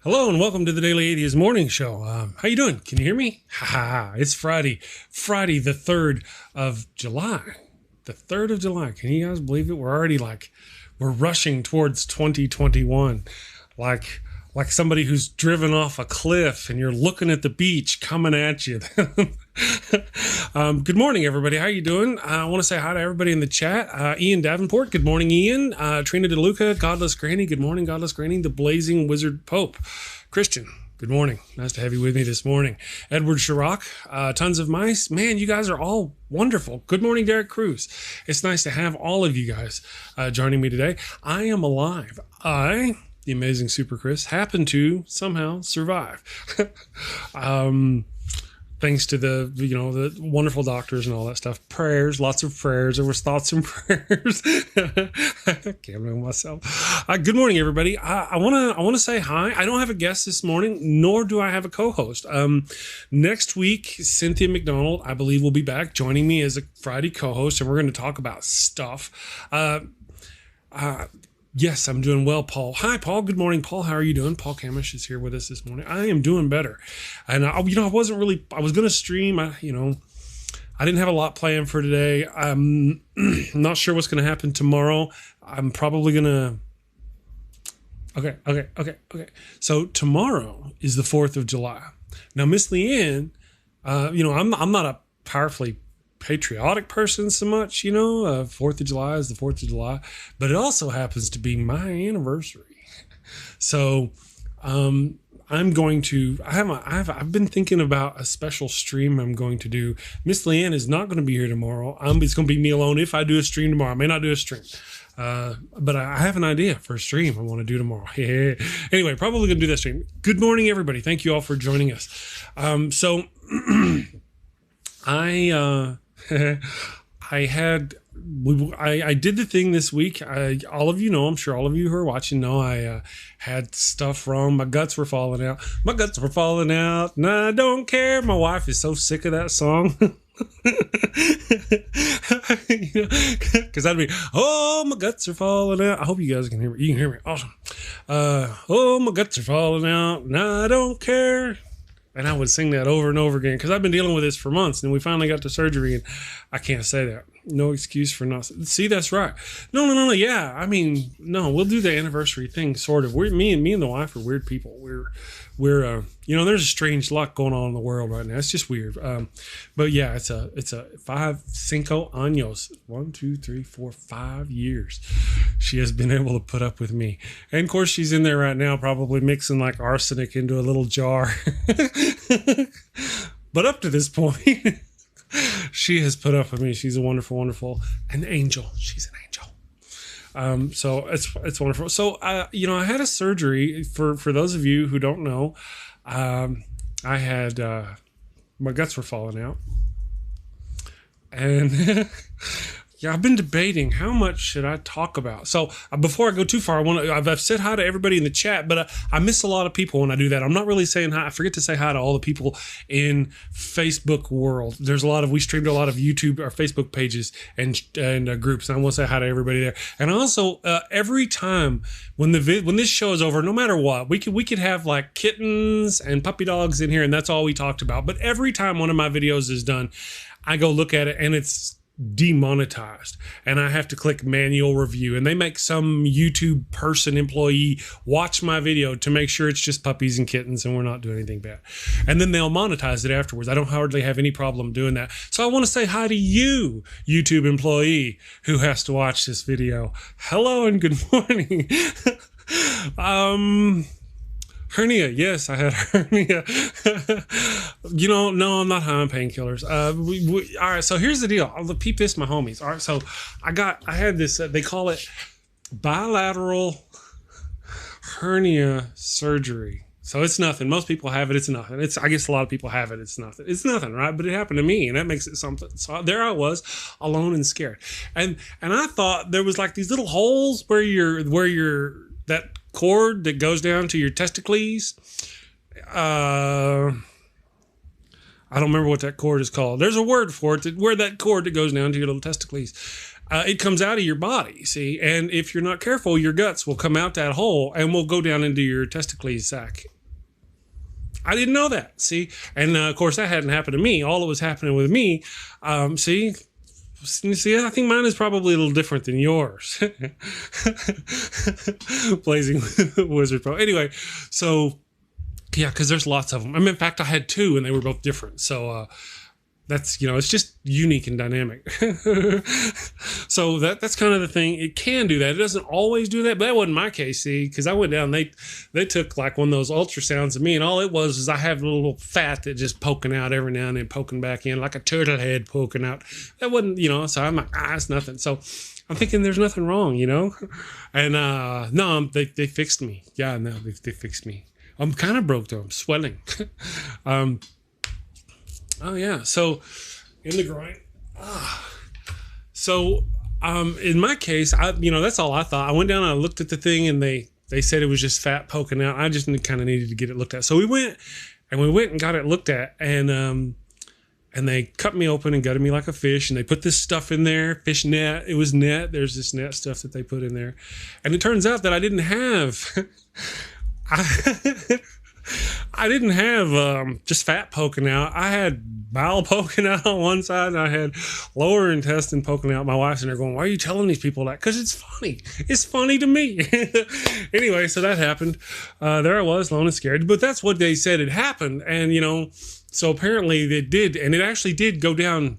Hello and welcome to the Daily Atheist Morning Show. How you doing? Can you hear me? It's Friday, the 3rd of July. The 3rd of July. Can you guys believe it? We're already we're rushing towards 2021. Like somebody who's driven off a cliff and you're looking at the beach coming at you. Good morning, everybody. How you doing? I want to say hi to everybody in the chat. Ian Davenport. Good morning, Ian. Trina DeLuca. Godless Granny. Good morning, Godless Granny. The Blazing Wizard Pope. Christian. Good morning. Nice to have you with me this morning. Edward Chirac. Tons of mice. Man, you guys are all wonderful. Good morning, Derek Cruz. It's nice to have all of you guys joining me today. I am alive. The amazing Super Chris, happened to somehow survive. Thanks to the wonderful doctors and all that stuff. Prayers, lots of prayers. There was thoughts and prayers. I can't remember myself. Good morning, everybody. I want to say hi. I don't have a guest this morning, nor do I have a co-host. Next week, Cynthia McDonald, I believe, will be back joining me as a Friday co-host, and we're going to talk about stuff. Yes, I'm doing well, Paul. Hi, Paul. Good morning, Paul. How are you doing? Paul Cammish is here with us this morning. I am doing better. And, I was going to stream. I didn't have a lot planned for today. I'm not sure what's going to happen tomorrow. I'm probably going to... Okay. So tomorrow is the 4th of July. Now, Miss Leighann, I'm not a powerfully patriotic person so much, 4th of July is the 4th of July, but it also happens to be my anniversary. So I've been thinking about a special stream I'm going to do. Miss Leighann is not going to be here tomorrow. It's going to be me alone if I do a stream tomorrow. I may not do a stream. But I have an idea for a stream I want to do tomorrow. Anyway, probably going to do that stream. Good morning, everybody. Thank you all for joining us. I did the thing this week. All of you know, I'm sure all of you who are watching know, I had stuff wrong. My guts were falling out. And I don't care. My wife is so sick of that song. Because I'd be, oh, my guts are falling out. I hope you guys can hear me. You can hear me. Awesome. Oh, my guts are falling out, and I don't care. And I would sing that over and over again because I've been dealing with this for months, and we finally got to surgery, and I can't say that. No excuse for not. See, that's right. No. Yeah, I mean, no. We'll do the anniversary thing, sort of. Me and the wife are weird people. We're there's a strange luck going on in the world right now. It's just weird. But yeah, it's a 5 años. 1, 2, 3, 4, 5 years. She has been able to put up with me, and of course she's in there right now, probably mixing like arsenic into a little jar. But up to this point, she has put up with me. She's a wonderful, an angel. She's an angel. So it's wonderful. So, I had a surgery for those of you who don't know. I had, my guts were falling out, and yeah, I've been debating how much should I talk about. So before I go too far, I've said hi to everybody in the chat, but I miss a lot of people when I do that. I'm not really saying hi. I forget to say hi to all the people in Facebook world. We streamed a lot of YouTube or Facebook pages and groups, and I want to say hi to everybody there. And also, every time when this show is over, no matter what, we could have like kittens and puppy dogs in here, and that's all we talked about. But every time one of my videos is done, I go look at it, and it's demonetized, and I have to click manual review, and they make some YouTube employee watch my video to make sure it's just puppies and kittens and we're not doing anything bad, and then they'll monetize it afterwards. I don't hardly have any problem doing that. So I want to say hi to you, YouTube employee who has to watch this video. Hello and good morning. Hernia. Yes, I had hernia. No, I'm not high on painkillers. All right, so here's the deal. I'll peep this, my homies. All right, so I had this, they call it bilateral hernia surgery. So it's nothing. Most people have it. It's nothing. I guess a lot of people have it. It's nothing. It's nothing, right? But it happened to me, and that makes it something. So there I was, alone and scared. And I thought there was like these little holes where that cord that goes down to your testicles. I don't remember what that cord is called. There's a word for it, where that cord that goes down to your little testicles. it comes out of your body, see? And if you're not careful, your guts will come out that hole and will go down into your testicles sac. I didn't know that, see? And of course, that hadn't happened to me. All that was happening with me, see, I think mine is probably a little different than yours. Blazing Wizard Pro. Anyway, so, yeah, because there's lots of them. I mean, in fact, I had 2, and they were both different. So, that's, it's just unique and dynamic. So that's kind of the thing. It can do that. It doesn't always do that, but that wasn't my case, see, because I went down, they took like one of those ultrasounds of me, and all it was I have a little fat that just poking out every now and then, poking back in, like a turtle head poking out. That wasn't, so I'm like, it's nothing. So I'm thinking there's nothing wrong, And no, they fixed me. Yeah, no, they fixed me. I'm kind of broke though. I'm swelling. Oh yeah, so in the groin. So in my case, that's all I thought. I went down and I looked at the thing, and they said it was just fat poking out. I just kind of needed to get it looked at. So we went and got it looked at, and they cut me open and gutted me like a fish, and they put this stuff in there, fish net. It was net. There's this net stuff that they put in there, and it turns out that I didn't have. I didn't have just fat poking out. I had bowel poking out on one side, and I had lower intestine poking out. My wife's in there going, "Why are you telling these people that?" Because it's funny. It's funny to me. Anyway, so that happened. There I was, alone and scared. But that's what they said had happened. And, so apparently it did. And it actually did go down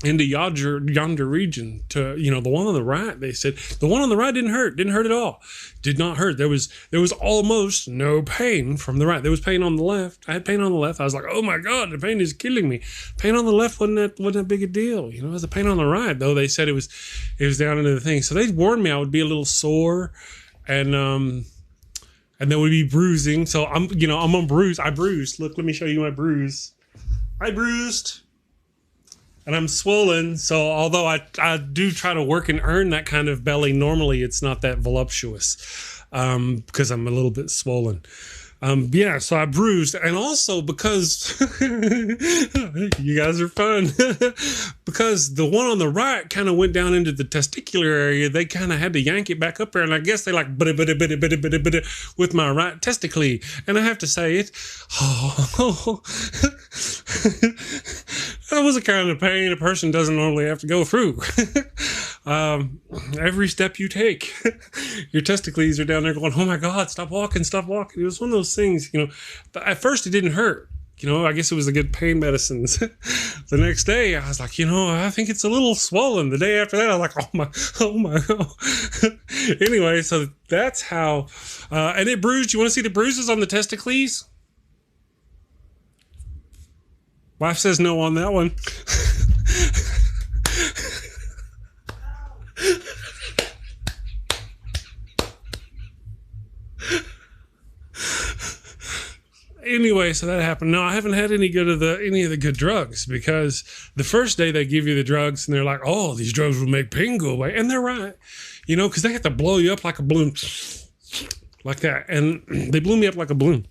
into yonder region to, the one on the right. They said the one on the right didn't hurt at all. Did not hurt. There was almost no pain from the right. There was pain on the left. I had pain on the left. I was like, oh my God, the pain is killing me. Pain on the left wasn't that big a deal. It was the pain on the right, though. They said it was down into the thing. So they warned me I would be a little sore, and there would be bruising. So I'm a bruise. I bruised. Look, let me show you my bruise. I bruised. And I'm swollen, so although I do try to work and earn that kind of belly, normally it's not that voluptuous because I'm a little bit swollen. Yeah, so I bruised. And also because you guys are fun. Because the one on the right kind of went down into the testicular area. They kind of had to yank it back up there. And I guess they like with my right testicle. And I have to say it. Oh, that was a kind of pain a person doesn't normally have to go through. Every step you take, your testicles are down there going, oh my God, stop walking. It was one of those things, at first it didn't hurt. I guess it was the good pain medicines. The next day I was like, I think it's a little swollen. The day after that, I was like, oh my God. Anyway, so that's how, and it bruised. You want to see the bruises on the testicles? Wife says no on that one. Anyway, so that happened. No, I haven't had any of the good drugs, because the first day they give you the drugs and they're like, oh, these drugs will make pain go away. And they're right, because they have to blow you up like a balloon, like that. And they blew me up like a balloon.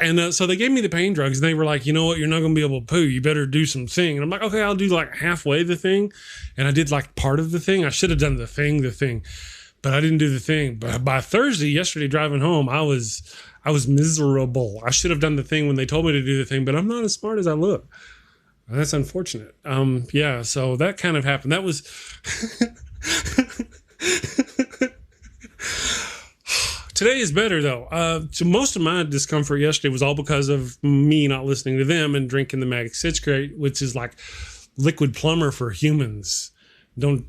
And so they gave me the pain drugs, and they were like, you know what, you're not going to be able to poo. You better do some thing. And I'm like, okay, I'll do like halfway the thing. And I did like part of the thing. I should have done the thing. But I didn't do the thing. But by Thursday, yesterday, driving home, I was miserable. I should have done the thing when they told me to do the thing, but I'm not as smart as I look. That's unfortunate. Yeah, so that kind of happened. That was... Today is better, though. So most of my discomfort yesterday was all because of me not listening to them and drinking the Mag Citrate, which is like liquid plumber for humans. Mag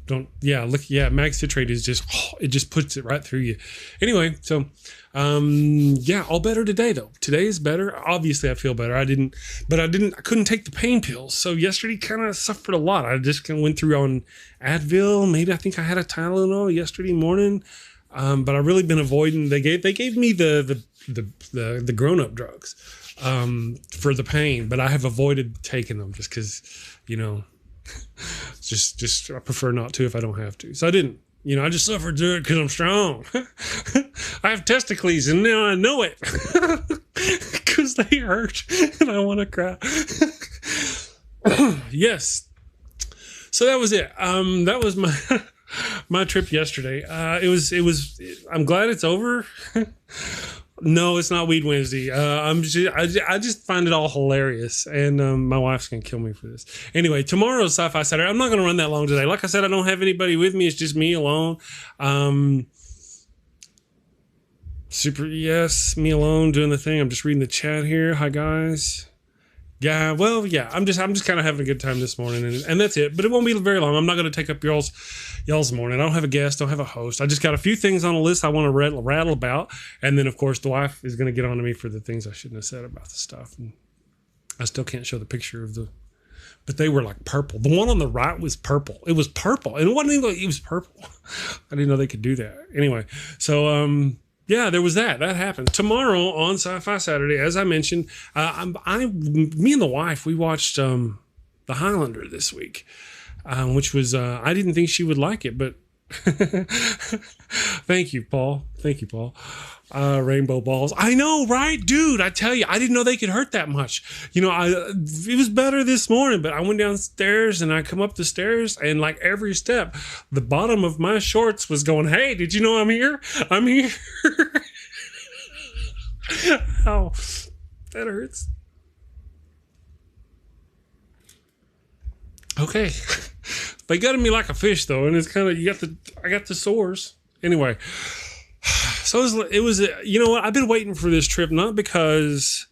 Citrate is just, it just puts it right through you. Anyway, so, all better today though. Today is better. Obviously I feel better. I couldn't take the pain pills. So yesterday kind of suffered a lot. I just kind of went through on Advil. Maybe I think I had a Tylenol yesterday morning. But I've really been avoiding, they gave me the grown-up drugs, for the pain, but I have avoided taking them just cause, just I prefer not to if I don't have to. So I didn't, I just suffered through it because I'm strong. I have testicles and now I know it because they hurt and I want to cry. Yes. So that was it. That was my my trip yesterday. It was. I'm glad it's over. No, it's not Weed Wednesday. I just find it all hilarious, and my wife's gonna kill me for this. Anyway, tomorrow's Sci-Fi Saturday. I'm not gonna run that long today. Like I said, I don't have anybody with me. It's just me alone. Me alone doing the thing. I'm just reading the chat here. Hi guys. Yeah, well, yeah. I'm just kind of having a good time this morning, and that's it. But it won't be very long. I'm not going to take up y'all's morning. I don't have a guest. Don't have a host. I just got a few things on a list I want to rattle about, and then of course the wife is going to get on to me for the things I shouldn't have said about the stuff. And I still can't show the picture of but they were like purple. The one on the right was purple. It was purple, and it wasn't even. It was purple. I didn't know they could do that. Anyway, so yeah, there was that. That happened. Tomorrow on Sci-Fi Saturday, as I mentioned, me and the wife, we watched The Highlander this week, which was, I didn't think she would like it, but thank you, Paul. Thank you, Paul. Rainbow balls. I know, right? Dude, I tell you, I didn't know they could hurt that much. You know, it was better this morning, but I went downstairs and I come up the stairs, and like every step, the bottom of my shorts was going, hey, did you know I'm here? I'm here. Ow, that hurts. Okay. They gutted me like a fish though, and it's kind of, I got the sores. Anyway. So it was, you know what? I've been waiting for this trip, not because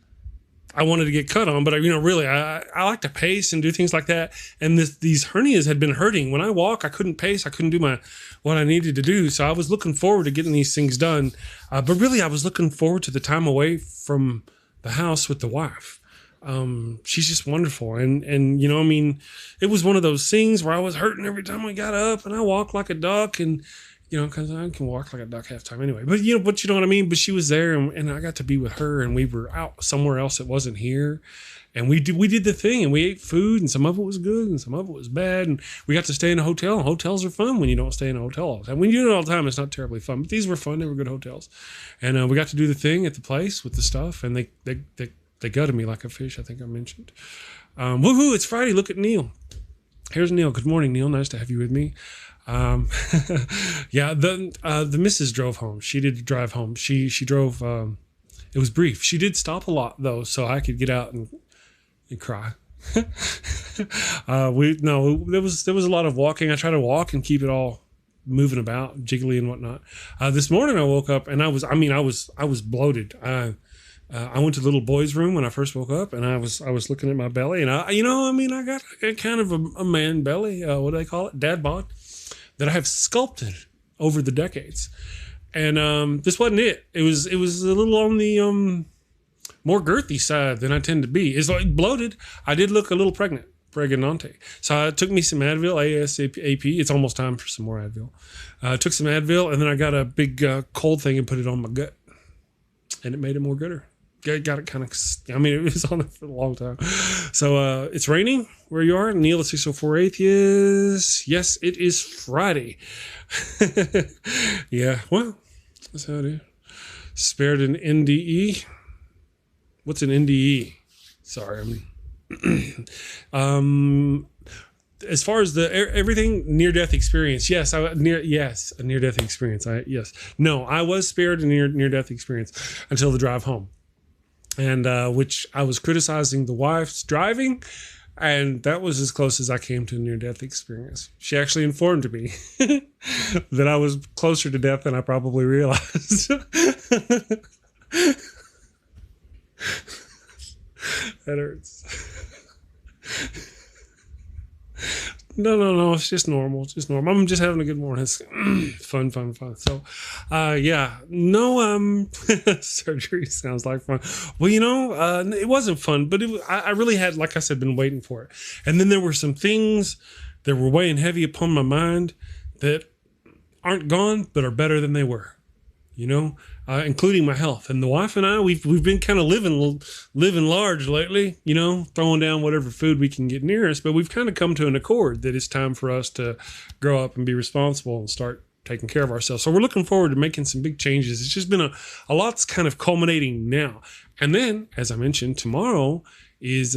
I wanted to get cut on, but really, I like to pace and do things like that. And these hernias had been hurting. When I walk, I couldn't pace. I couldn't do what I needed to do. So I was looking forward to getting these things done. But really, I was looking forward to the time away from the house with the wife. She's just wonderful. And it was one of those things where I was hurting every time I got up, and I walked like a duck, and because I can walk like a duck half time anyway. But you know what I mean? But she was there, and I got to be with her, and we were out somewhere else that wasn't here. And we did the thing, and we ate food, and some of it was good, and some of it was bad. And we got to stay in a hotel. And hotels are fun when you don't stay in a hotel all the time. When you do it all the time, it's not terribly fun. But these were fun. They were good hotels. And we got to do the thing at the place with the stuff, and they gutted me like a fish, I think I mentioned. Woohoo, it's Friday. Look at Neil. Here's Neil. Good morning, Neil. Nice to have you with me. Yeah, the missus drove home. She did drive home. She drove, it was brief. She did stop a lot though, so I could get out and cry. There was a lot of walking. I try to walk and keep it all moving about, jiggly and whatnot. This morning I woke up and I was bloated. I went to the little boy's room when I first woke up, and I was looking at my belly, and I got kind of a man belly. What do they call it? Dad bod. That I have sculpted over the decades. And this wasn't it. It was a little on the more girthy side than I tend to be. It's like bloated. I did look a little pregnante. So I took me some Advil, ASAP. It's almost time for some more Advil. I took some Advil, and then I got a big cold thing and put it on my gut. And it made it more gooder. Got it kind of, it was on it for a long time. So it's raining where you are. Neil at 604 Atheist. Yes, it is Friday. Yeah, well, that's how it is. Spared an NDE. What's an NDE? Sorry, as far as everything near-death experience, yes, a near-death experience. No, I was spared a near-death experience until the drive home. And which I was criticizing the wife's driving, and that was as close as I came to a near-death experience. She actually informed me that I was closer to death than I probably realized. That hurts. No, it's just normal. It's just normal. I'm just having a good morning. It's fun. So, surgery sounds like fun. Well, it wasn't fun, but I really had, like I said, been waiting for it. And then there were some things that were weighing heavy upon my mind that aren't gone, but are better than they were. Including my health. And the wife and I, we've been kind of living large lately, throwing down whatever food we can get near us, but we've kind of come to an accord that it's time for us to grow up and be responsible and start taking care of ourselves. So we're looking forward to making some big changes. It's just been a lot's kind of culminating now. And then, as I mentioned, tomorrow is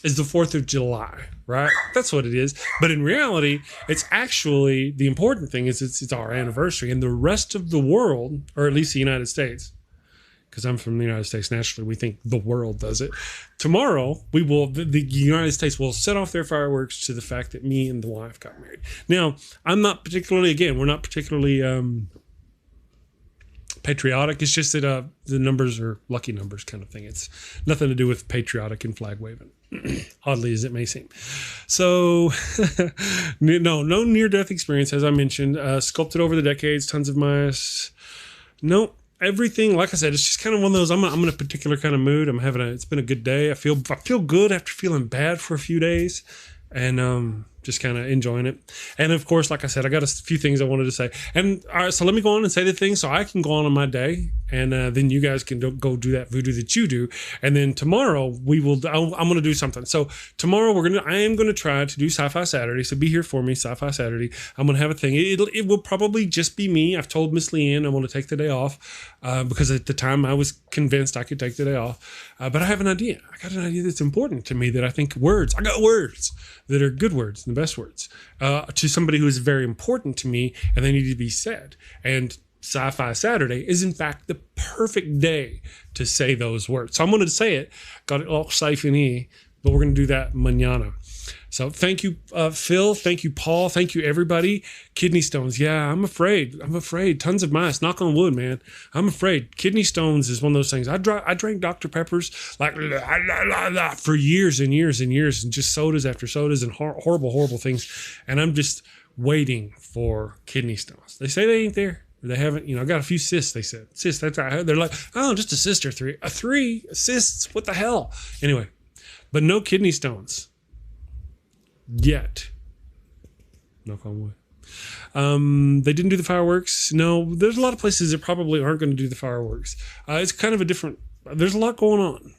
is the 4th of July, right? That's what it is. But in reality, it's actually, the important thing is it's our anniversary, and the rest of the world, or at least the United States, because I'm from the United States, naturally, we think the world does it. Tomorrow, the United States will set off their fireworks to the fact that me and the wife got married. Now, I'm not particularly, again, we're not particularly patriotic. It's just that the numbers are lucky numbers kind of thing. It's nothing to do with patriotic and flag waving, oddly as it may seem. So, no near-death experience, as I mentioned. Sculpted over the decades, tons of mice. No. Everything, like I said, it's just kind of one of those. I'm in a particular kind of mood. It's been a good day. I feel good after feeling bad for a few days, and just kind of enjoying it. And of course, like I said, I got a few things I wanted to say. And all right, so let me go on and say the things so I can go on my day, and then you guys can go do that voodoo that you do. And then tomorrow I'm going to do something. So tomorrow I am going to try to do Sci-Fi Saturday. So be here for me, Sci-Fi Saturday. I'm going to have a thing. It will probably just be me. I've told Miss Leighann I want to take the day off because at the time I was convinced I could take the day off. But I have an idea. I got an idea that's important to me that I think I got words that are good words, the best words, to somebody who is very important to me, and they need to be said. And Sci-Fi Saturday is, in fact, the perfect day to say those words. So I'm going to say it. Got it all siphoné, but we're going to do that mañana. So thank you, Phil. Thank you, Paul. Thank you, everybody. Kidney stones. Yeah, I'm afraid. Tons of mice. Knock on wood, man. I'm afraid. Kidney stones is one of those things. I drank Dr. Peppers like for years and years and years, and just sodas after sodas and horrible things. And I'm just waiting for kidney stones. They say they ain't there. They haven't, I got a few cysts, they said. Cysts, that's right. They're like, oh, just a cyst or three. Three cysts? What the hell? Anyway, but no kidney stones. Yet. Knock on wood. They didn't do the fireworks. No, there's a lot of places that probably aren't going to do the fireworks. It's kind of there's a lot going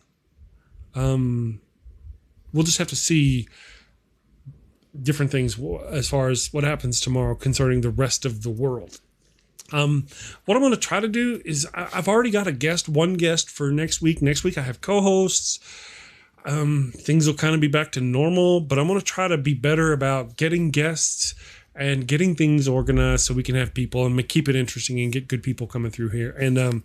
on. We'll just have to see different things as far as what happens tomorrow concerning the rest of the world. What I'm going to try to do is I've already got one guest for next week. Next week I have co-hosts. Things will kind of be back to normal, but I'm going to try to be better about getting guests and getting things organized so we can have people and keep it interesting and get good people coming through here. And I'm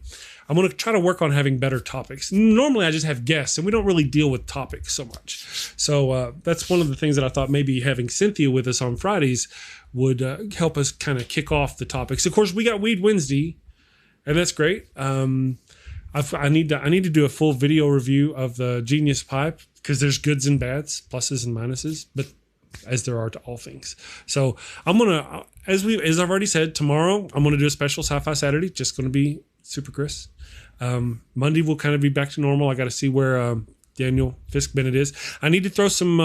going to try to work on having better topics. Normally I just have guests and we don't really deal with topics so much. So that's one of the things that I thought maybe having Cynthia with us on Fridays would help us kind of kick off the topics. Of course, we got Weed Wednesday, and that's great. I need to do a full video review of the Geniuspipe because there's goods and bads, pluses and minuses, but as there are to all things. So I'm gonna, as I've already said, tomorrow I'm gonna do a special Sci-Fi Saturday. Just gonna be super Chris. Monday we'll kind of be back to normal. I got to see where Daniel Fisk Bennett is. I need to throw some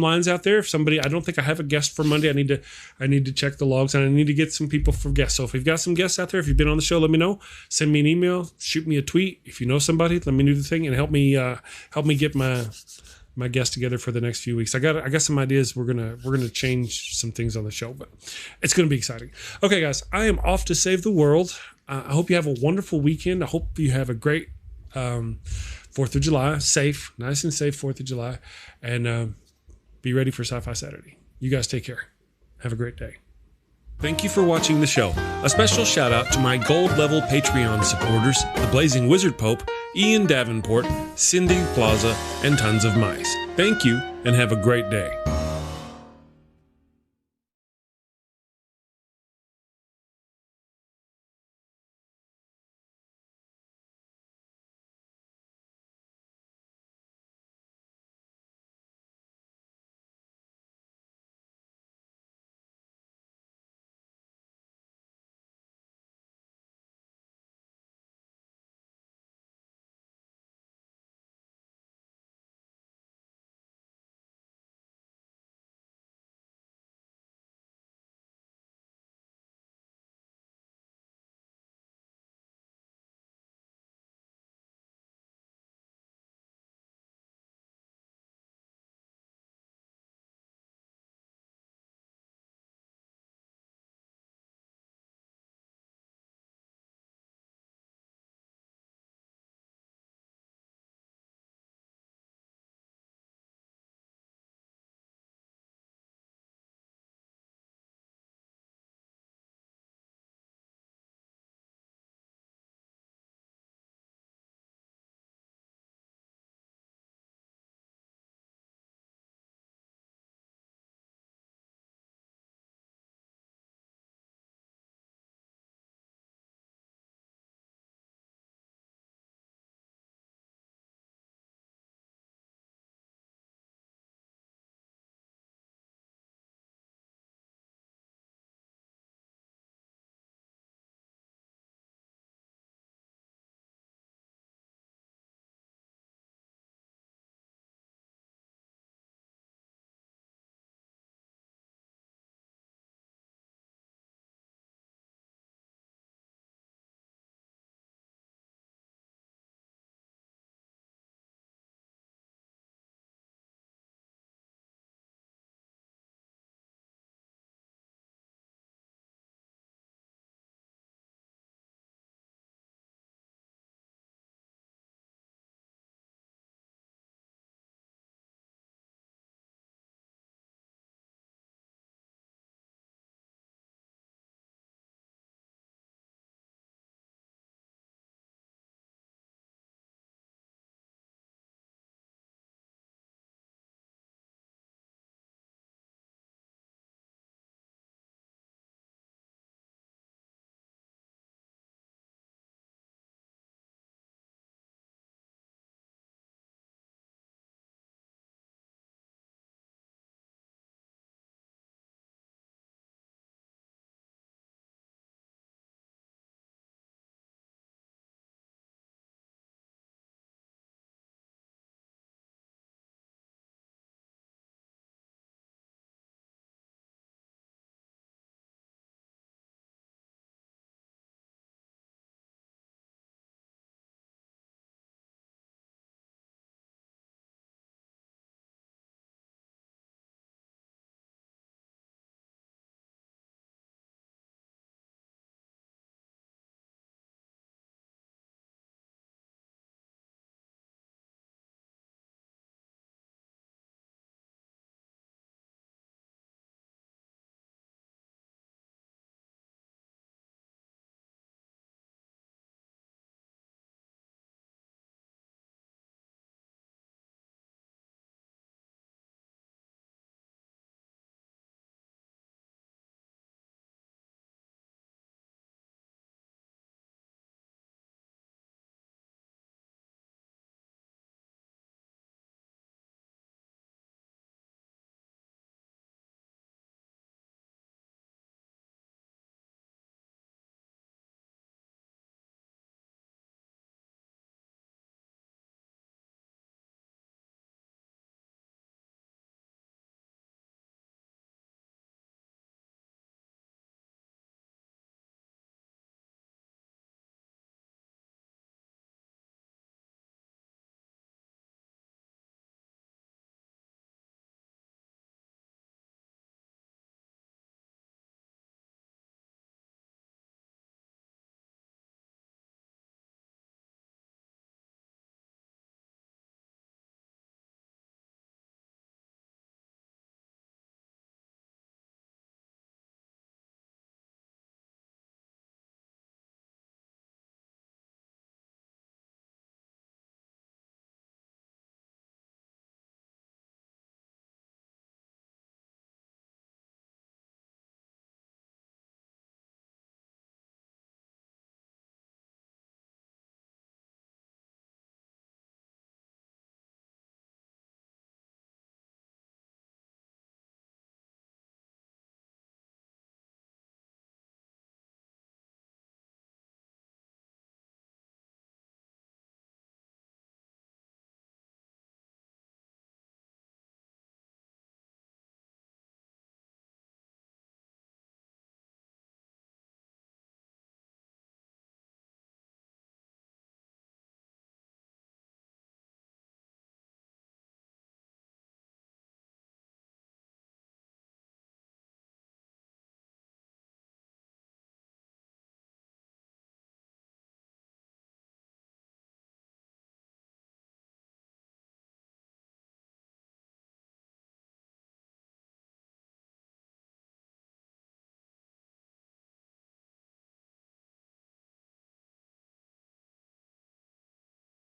lines out there. If somebody, I don't think I have a guest for Monday. I need to check the logs, and I need to get some people for guests. So if we've got some guests out there, if you've been on the show, let me know. Send me an email, shoot me a tweet. If you know somebody, let me do the thing and help me get my guests together for the next few weeks. I got some ideas. We're gonna change some things on the show, but it's gonna be exciting. Okay, guys, I am off to save the world. I hope you have a wonderful weekend. I hope you have a great 4th of July, nice and safe 4th of July, and be ready for Sci-Fi Saturday. You guys take care. Have a great day. Thank you for watching the show. A special shout out to my gold level Patreon supporters, the Blazing Wizard Pope, Ian Davenport, Cindy PLAZA, and tons of mice. Thank you, and have a great day.